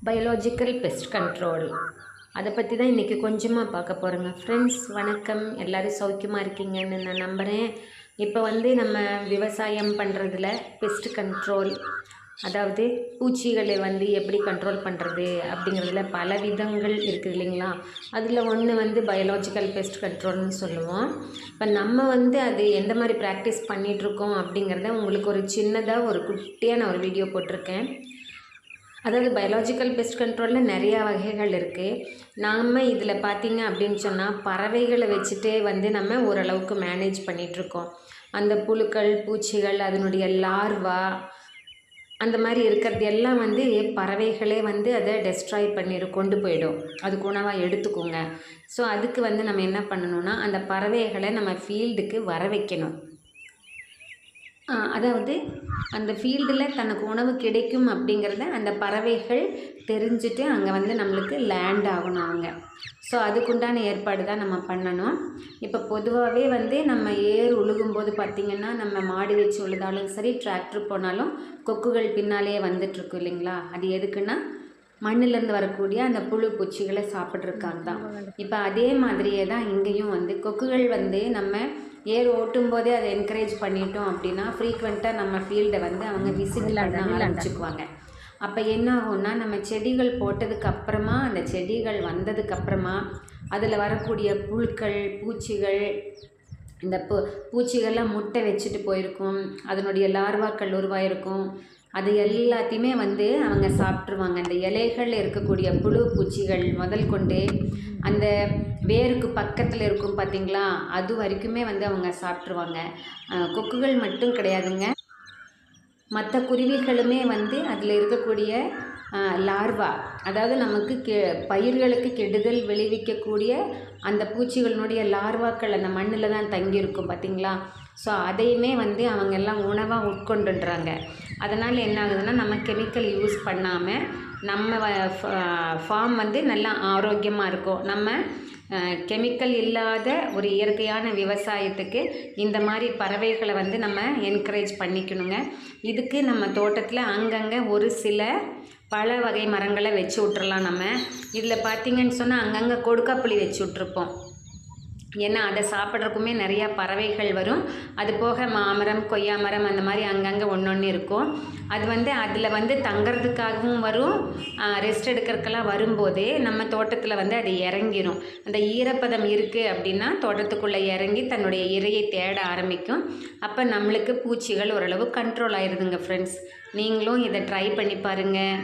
Biological pest control அதை பற்றி தான் இன்றைக்கி கொஞ்சமாக பார்க்க போகிறோங்க. ஃப்ரெண்ட்ஸ் வணக்கம், எல்லோரும் சௌக்கியமாக இருக்கீங்கன்னு நான் நம்புகிறேன். இப்போ நம்ம விவசாயம் பண்ணுறதுல பெஸ்ட் கண்ட்ரோல், அதாவது பூச்சிகளை எப்படி கண்ட்ரோல் பண்ணுறது அப்படிங்கிறதுல பல விதங்கள் இருக்குது இல்லைங்களா. அதில் ஒன்று பயாலஜிக்கல் பெஸ்ட் கண்ட்ரோல்னு சொல்லுவோம். இப்போ நம்ம அது எந்த மாதிரி ப்ராக்டிஸ் பண்ணிகிட்ருக்கோம் அப்படிங்கிறத உங்களுக்கு ஒரு சின்னதாக ஒரு குட்டியாக நான் ஒரு வீடியோ போட்டிருக்கேன். அதாவது பயாலஜிக்கல் பெஸ்ட் கண்ட்ரோலில் நிறையா வகைகள் இருக்குது. நாம் இதில் பார்த்திங்க அப்படின்னு சொன்னால் பறவைகளை வச்சுட்டே நம்ம ஓரளவுக்கு மேனேஜ் பண்ணிகிட்ருக்கோம். அந்த புழுக்கள், பூச்சிகள், அதனுடைய லார்வா, அந்த மாதிரி இருக்கிறது எல்லாம் பறவைகளே அதை டெஸ்ட்ராய் பண்ணிடும், கொண்டு போயிடும். அதுக்கு உணவாக எடுத்துக்கோங்க. ஸோ அதுக்கு நம்ம என்ன பண்ணணும்னா, அந்த பறவைகளை நம்ம ஃபீல்டுக்கு வர வைக்கணும். அதாவது அந்த ஃபீல்டில் தனக்கு உணவு கிடைக்கும் அப்படிங்கிறத அந்த பறவைகள் தெரிஞ்சுட்டு அங்கே நம்மளுக்கு லேண்ட் ஆகணும் அவங்க. ஸோ அதுக்குண்டான ஏற்பாடு தான் நம்ம பண்ணணும். இப்போ பொதுவாகவே நம்ம ஏர் உழுகும்போது பார்த்திங்கன்னா, நம்ம மாடு வச்சு உழுதாலும் சரி, டிராக்டர் போனாலும் கொக்குகள் பின்னாலேயே வந்துட்டுருக்கு இல்லைங்களா. அது எதுக்குன்னா மண்ணிலேருந்து வரக்கூடிய அந்த புழு பூச்சிகளை சாப்பிட்ருக்காங்க தான். இப்போ அதே மாதிரியே தான் இங்கேயும் கொக்குகள் நம்ம ஏர் ஓட்டும் போதே அதை என்கரேஜ் பண்ணிட்டோம் அப்படின்னா ஃப்ரீக்வெண்ட்டாக நம்ம ஃபீல்டை அவங்க விசிட் பண்ண ஆரம்பிச்சுக்குவாங்க. அப்போ என்ன ஆகும்னா, நம்ம செடிகள் போட்டதுக்கப்புறமா, அந்த செடிகள் வந்ததுக்கப்புறமா அதில் வரக்கூடிய புழுக்கள், பூச்சிகள், இந்த பூச்சிகள்லாம் முட்டை வச்சுட்டு போயிருக்கும், அதனுடைய லார்வாக்கள் உருவாயிருக்கும், அது எல்லாத்தையுமே அவங்க சாப்பிட்ருவாங்க. அந்த இலைகள் இருக்கக்கூடிய புழு பூச்சிகள் முதல் கொண்டு அந்த வேருக்கு பக்கத்தில் இருக்கும் பார்த்திங்களா, அது வரைக்குமே அவங்க சாப்பிட்ருவாங்க. கொக்குகள் மட்டும் கிடையாதுங்க, மற்ற குருவிகளுமே அதில் இருக்கக்கூடிய லார்வா, அதாவது நமக்கு பயிர்களுக்கு கெடுதல் விளைவிக்கக்கூடிய அந்த பூச்சிகளினுடைய லார்வாக்கள் அந்த மண்ணில் தான் தங்கியிருக்கும் பார்த்திங்களா. ஸோ அதையுமே அவங்க எல்லாம் உணவாக உட்கொண்டுன்றாங்க. அதனால் என்ன ஆகுதுன்னா, நம்ம கெமிக்கல் யூஸ் பண்ணாமல் நம்ம ஃபார்ம் நல்லா ஆரோக்கியமாக இருக்கும். நம்ம கெமிக்கல் இல்லாத ஒரு இயற்கையான விவசாயத்துக்கு இந்த மாதிரி பறவைகளை நம்ம என்கரேஜ் பண்ணிக்கணுங்க. இதுக்கு நம்ம தோட்டத்தில் அங்கங்கே ஒரு சில பல வகை மரங்களை வச்சு விட்றலாம். நம்ம இதில் பார்த்திங்கன்னு சொன்னால் அங்கங்கே கொடுக்காப்புளி வச்சு விட்ருப்போம். ஏன்னா அதை சாப்பிட்றதுக்குமே நிறையா பறவைகள் வரும். அது போக மாமரம், கொய்யா மரம், அந்த மாதிரி அங்கங்கே ஒன்று இருக்கும். அது அதில் தங்கிறதுக்காகவும் வரும், ரெஸ்ட் எடுக்கிறதுக்கெல்லாம் வரும்போதே நம்ம தோட்டத்தில் அது இறங்கிடும். அந்த ஈரப்பதம் இருக்குது அப்படின்னா தோட்டத்துக்குள்ளே இறங்கி தன்னுடைய இரையை தேட ஆரம்பிக்கும். அப்போ நம்மளுக்கு பூச்சிகள் ஓரளவு கண்ட்ரோல் ஆயிடுதுங்க. ஃப்ரெண்ட்ஸ், நீங்களும் இதை ட்ரை பண்ணி பாருங்கள்.